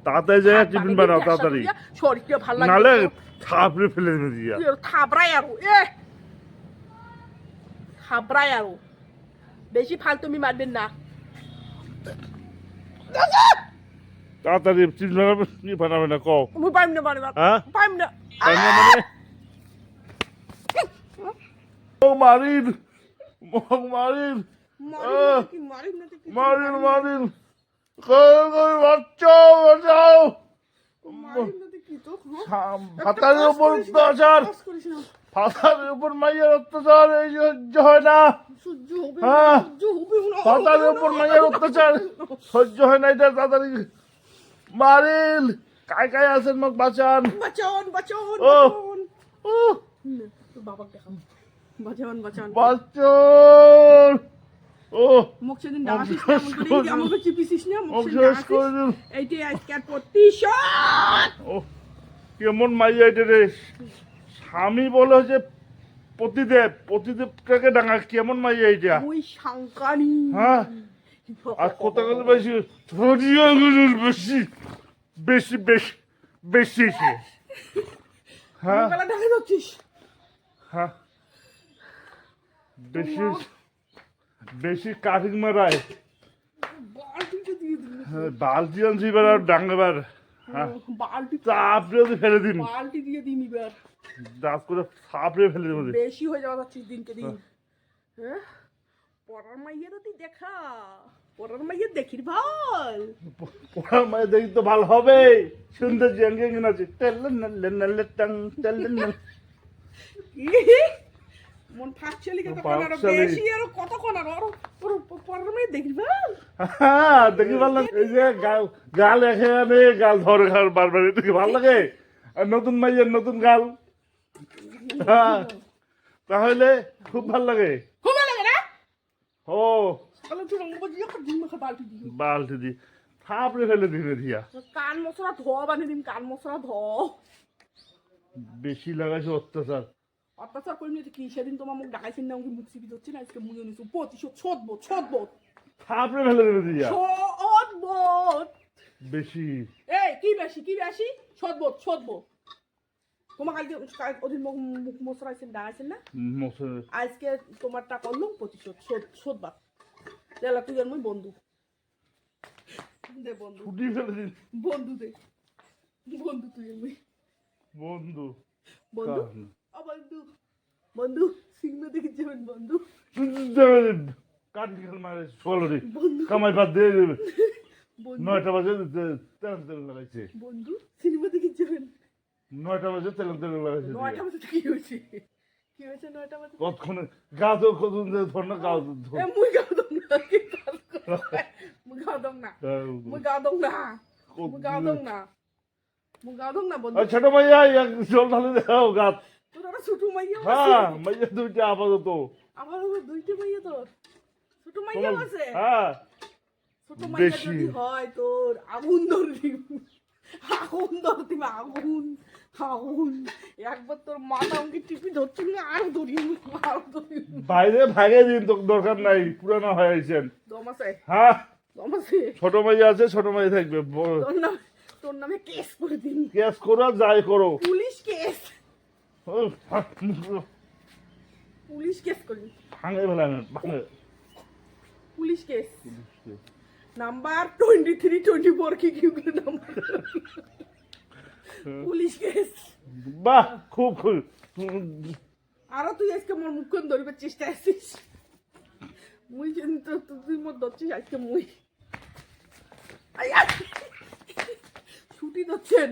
তাড়াতাড়ি যায় টিফিন বানাও তাড়াতাড়ি, শরীরটা ভালো লাগে নালে থাপড়ে ফেলে দেবে দিয়া। থাবড়াই আরো থাবড়াই আরো বেশি ফালতুমি মারবেন না। তাড়াতাড়ি টিফিন বানাবে কি বানাবে না কও। মুই পাইম না বানাবার, হ্যাঁ পাইম না। মানে ও মারিন মারিন মারিন মারিন কই বাচ্চা বাঁচাও। ফাতারের উপর অত্যাচার, ফাতারের উপর মাইয়ের অত্যাচার এই সহ্য হয় না। হ্যাঁ ফাতারের উপর মাইয়ের অত্যাচার সহ্য হয় না, এটা তাড়াতাড়ি মারিল। কায় কায় আছেন মোক বাঁচান বাঁচান বাঁচান ও ও বাবাকে দেখাও, বাঁচান বাঁচান বাচ্চন ও মুখ সেদিন ডাকিস না এমন করে আমাকে চিপিছিস না, মুখ সেদিন শেষ ডাকিস করে দিন। এইটাই আজকের প্রতিশোধ। ও কেমন মাইয়া এটা রে, স্বামী বলে হচ্ছে পতিদেব, পতিদেবটাকে ডাঙা কেমন মাইয়া এটা। ওই সাংকানি হ্যাঁ আর কত গেল বেশি বেশি বেশি বেশি বেশি সে। হ্যাঁ গলা ঢাকা যাচ্ছিস। হ্যাঁ বেশি বেশি কাঠিং মারায়। বালতিটা দিয়ে দিন, বালতি আনছি এবার আর ডাঙ্গাবার। হ্যাঁ বালতি চাপড়ে যদি ফেলে দিন, বালতি দিয়ে দিন এবার। দাঁত করে চাপড়ে ফেলে দেবো। বেশি হয়ে যাওয়া যাচ্ছিস দিনকে দিন। হ্যাঁ পড়ার মাইয়েরও তুই দেখা, পড়ার মাইয়ের দেখির ভাল। পড়ার মায়ের দেখি তো ভালো হবে, সুন্দর জেঙ্গে আছে মন ফাঁকছালি বেশি আরো কতক্ষণ আরো পড়ার মাইয়ের দেখির ভাল। হ্যাঁ দেখি ভালো লাগে। এই যে গাল গাল এখানে গাল ধরে খাওয়ার বারবার এটা কি ভালো লাগে। আর নতুন মাইয়ের নতুন গাল, হ্যাঁ তাহলে খুব ভালো লাগে। খুব ভালো লাগে না? ও তাহলে তুই রঙ বাজিয়ে দিন মাখা বালতি দিই। বালতি দি থাপড়ে ফেলে দিবে দিয়া। কান মশলা ধোয়া বানিয়ে দিন, কান মশলা ধ বেশি লাগাইছে অত্যাচার। অত্যাচার করিনি কি সেদিন তোমার মুখ ডাকাইছেন না, মুখ চিপি ধরছে না, আজকে মুই নিছু প্রতিশোধ ছদবো ছদবো থাপড়ে ফেলে দিবে দিয়া। ছদবো বেশি এই কি বেশি কি বেশি ছদবো ছদবো। তোমার কালকে ওদিন মুখ মশলাইছেন ডাকাইছেন না, আজকে তোমারটা করলো প্রতিশোধ শোধবা। তাহলে তুই আর মুই বন্ধু দে, বন্ধু ছুটি ফেলে দিন। বন্ধু দে, বন্ধু তুই আর মুই বন্ধু বন্ধু ও বন্ধু বন্ধু সিনেমা দেখে যাবেন বন্ধু। কাটি খেল মারে ষোলোটি কামাই বাদ দিয়ে দেবে। 9টা বাজে তেল তেল লাগাইছে। বন্ধু সিনেমা দেখে যাবেন। 9টা বাজে তেল তেল লাগাইছে। 9টা বাজে কি হয়েছে, কি হয়েছে 9টা বাজে? কতক্ষণে গা তো কতক্ষণ ধর না গাও ধর। মুই গাদম না, কি কাজ করে মুই গাদম না, মুই গাদম না, মুই গাদম না, মুই গাদম না বন্ধু। ছোট মাইয়া এক জল ঢালে দাও গাত। তোর একটা ছোট মাইয়া আছে? হ্যাঁ মাইয়া দুইটা আপাতত। আপাতত দুইটা মাইয়া তোর? ছোট মাইয়া আছে? হ্যাঁ ছোট মাইয়া যদি হয় তোর আগুন ধরবি, আগুন ধরবি, আগুন আগুন। একবার তোর মাথা আমাকে টিপি ধরছি না, আরো ধরি আরো ধরি। বাইরে ভাগে দিন তো দরকার নাই, পুরানো হয়ে আইছেন। দম আছে? হ্যাঁ দম আছে? ছোট মাইয়া আছে, ছোট মাইয়া থাকবে। তোর নামে কেস করে দিন। কেস করো যাই করো, পুলিশ কেস, পুলিশ কেস করি। ভাঙে ফেলা ভাঙে পুলিশ কেস নাম্বার 2324 কি কি নাম্বার পুলিশ কেস। বাহ খুব খুব। আরো তুই আজকে মোর মুখখান ধরিবার চেষ্টা আসছিস, মুই কিন্তু তুই মোর ধরছিস আজকে মুই ছুটি ধরছেন।